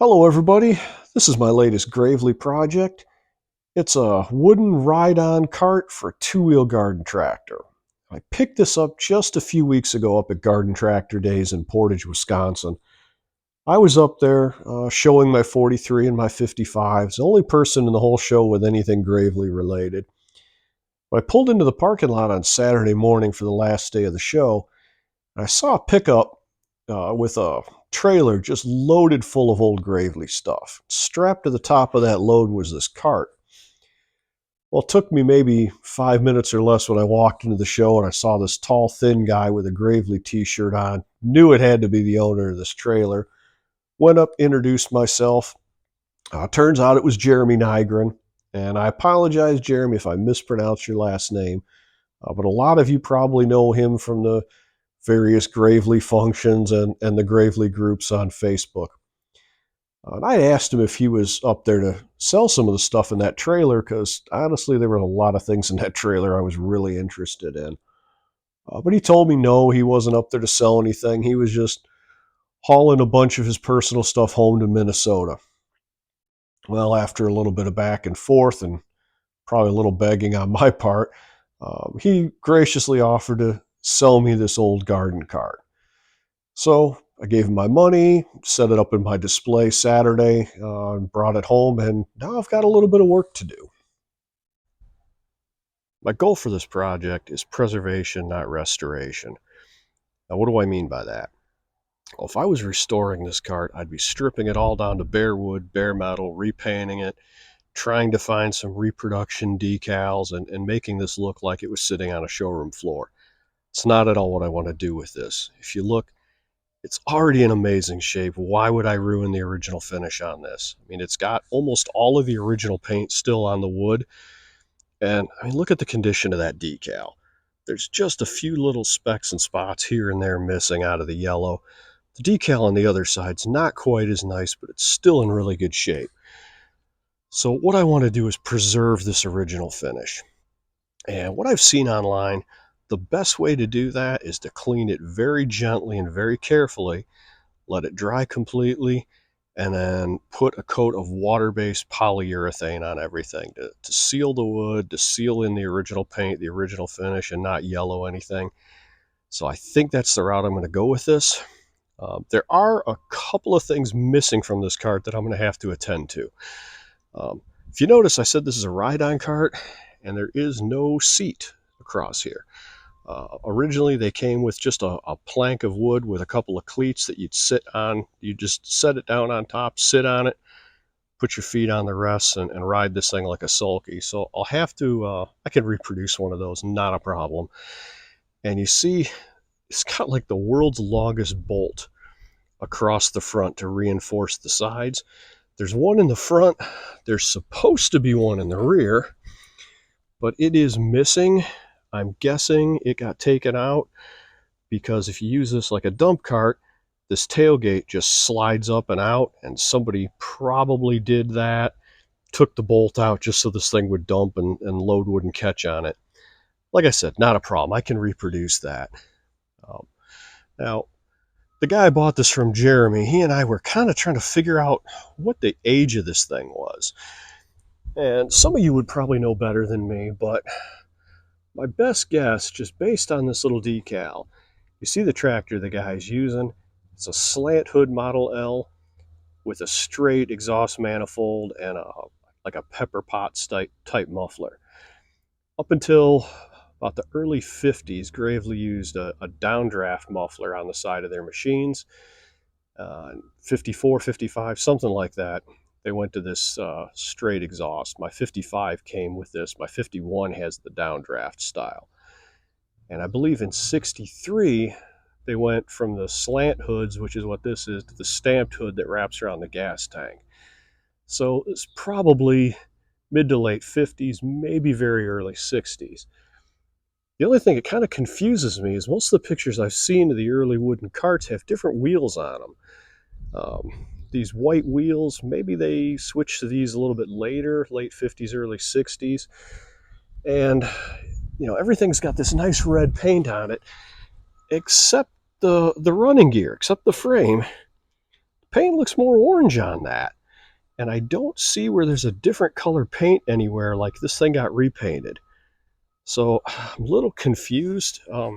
Hello everybody, this is my latest Gravely project. It's a wooden ride-on cart for a two-wheel garden tractor. I picked this up just a few weeks ago up at Garden Tractor Days in Portage, Wisconsin. I was up there showing my 43 and my 55s, the only person in the whole show with anything Gravely related. I pulled into the parking lot on Saturday morning for the last day of the show, and I saw a pickup with a trailer just loaded full of old Gravely stuff. Strapped to the top of that load was this cart. Well, it took me maybe 5 minutes or less when I walked into the show and I saw this tall, thin guy with a Gravely t-shirt on. Knew it had to be the owner of this trailer. Went up, introduced myself. Turns out it was Jeremy Nygren. And I apologize, Jeremy, if I mispronounced your last name. But a lot of you probably know him from the various Gravely functions and the Gravely groups on Facebook. And I asked him if he was up there to sell some of the stuff in that trailer because honestly, there were a lot of things in that trailer I was really interested in. But he told me no, he wasn't up there to sell anything. He was just hauling a bunch of his personal stuff home to Minnesota. Well, after a little bit of back and forth and probably a little begging on my part, he graciously offered to sell me this old garden cart. So I gave him my money, set it up in my display Saturday, and brought it home, and now I've got a little bit of work to do. My goal for this project is preservation, not restoration. Now, what do I mean by that? Well, if I was restoring this cart, I'd be stripping it all down to bare wood, bare metal, repainting it, trying to find some reproduction decals, and making this look like it was sitting on a showroom floor. It's not at all what I want to do with this. If you look, it's already in amazing shape. Why would I ruin the original finish on this? I mean, it's got almost all of the original paint still on the wood. And I mean, look at the condition of that decal. There's just a few little specks and spots here and there missing out of the yellow. The decal on the other side's not quite as nice, but it's still in really good shape. So what I want to do is preserve this original finish. And what I've seen online, the best way to do that is to clean it very gently and very carefully, let it dry completely, and then put a coat of water-based polyurethane on everything to seal the wood, to seal in the original paint, the original finish, and not yellow anything. So I think that's the route I'm going to go with this. There are a couple of things missing from this cart that I'm going to have to attend to. If you notice, I said this is a ride-on cart, and there is no seat across here. Originally, they came with just a plank of wood with a couple of cleats that you'd sit on. You just set it down on top, sit on it, put your feet on the rest, and ride this thing like a sulky. So I'll have to, I can reproduce one of those, not a problem. And you see, it's got like the world's longest bolt across the front to reinforce the sides. There's one in the front. There's supposed to be one in the rear, but it is missing. I'm guessing it got taken out because if you use this like a dump cart, this tailgate just slides up and out, and somebody probably did that, took the bolt out just so this thing would dump and load wouldn't catch on it. Like I said, not a problem. I can reproduce that. Now, the guy I bought this from, Jeremy, he and I were kind of trying to figure out what the age of this thing was. And some of you would probably know better than me, but my best guess, just based on this little decal, you see the tractor the guy's using. It's a slant hood Model L with a straight exhaust manifold and like a pepper pot type muffler. Up until about the early 50s, Gravely used a downdraft muffler on the side of their machines. 54, 55, something like that. They went to this straight exhaust. My 55 came with this. My 51 has the downdraft style. And I believe in 63, they went from the slant hoods, which is what this is, to the stamped hood that wraps around the gas tank. So it's probably mid to late 50s, maybe very early 60s. The only thing that kind of confuses me is most of the pictures I've seen of the early wooden carts have different wheels on them. These white wheels, maybe they switched to these a little bit later, late 50s, early 60s. And, you know, everything's got this nice red paint on it, except the running gear, except the frame. paint looks more orange on that. And I don't see where there's a different color paint anywhere, like this thing got repainted. So I'm a little confused. I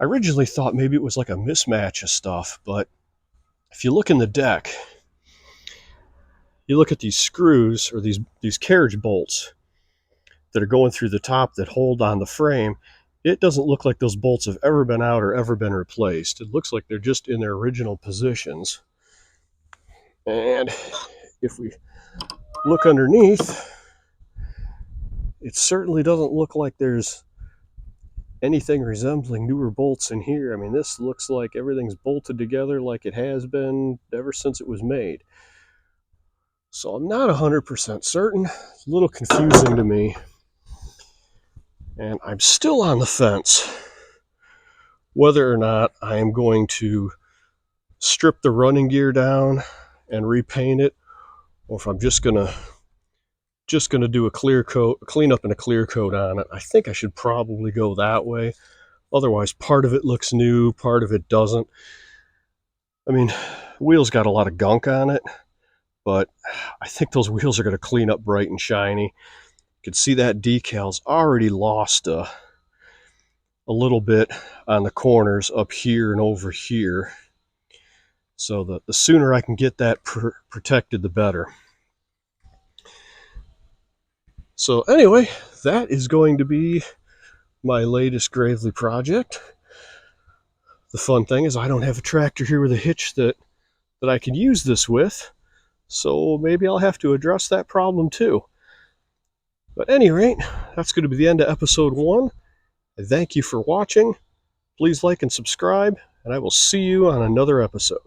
originally thought maybe it was like a mismatch of stuff, but if you look in the deck, you look at these screws or these carriage bolts that are going through the top that hold on the frame. It doesn't look like those bolts have ever been out or ever been replaced. It looks like they're just in their original positions. And if we look underneath, it certainly doesn't look like there's anything resembling newer bolts in here. I mean, this looks like everything's bolted together like it has been ever since it was made. So I'm not 100% certain. It's a little confusing to me. And I'm still on the fence whether or not I am going to strip the running gear down and repaint it, or if I'm just gonna do a clear coat, a cleanup and a clear coat on it. I think I should probably go that way. Otherwise, part of it looks new, part of it doesn't. I mean, the wheel's got a lot of gunk on it, but I think those wheels are going to clean up bright and shiny. You can see that decal's already lost a little bit on the corners up here and over here. So the sooner I can get that protected, the better. So anyway, that is going to be my latest Gravely project. The fun thing is I don't have a tractor here with a hitch that I can use this with, so maybe I'll have to address that problem too. But at any rate, that's going to be the end of episode 1. I thank you for watching. Please like and subscribe, and I will see you on another episode.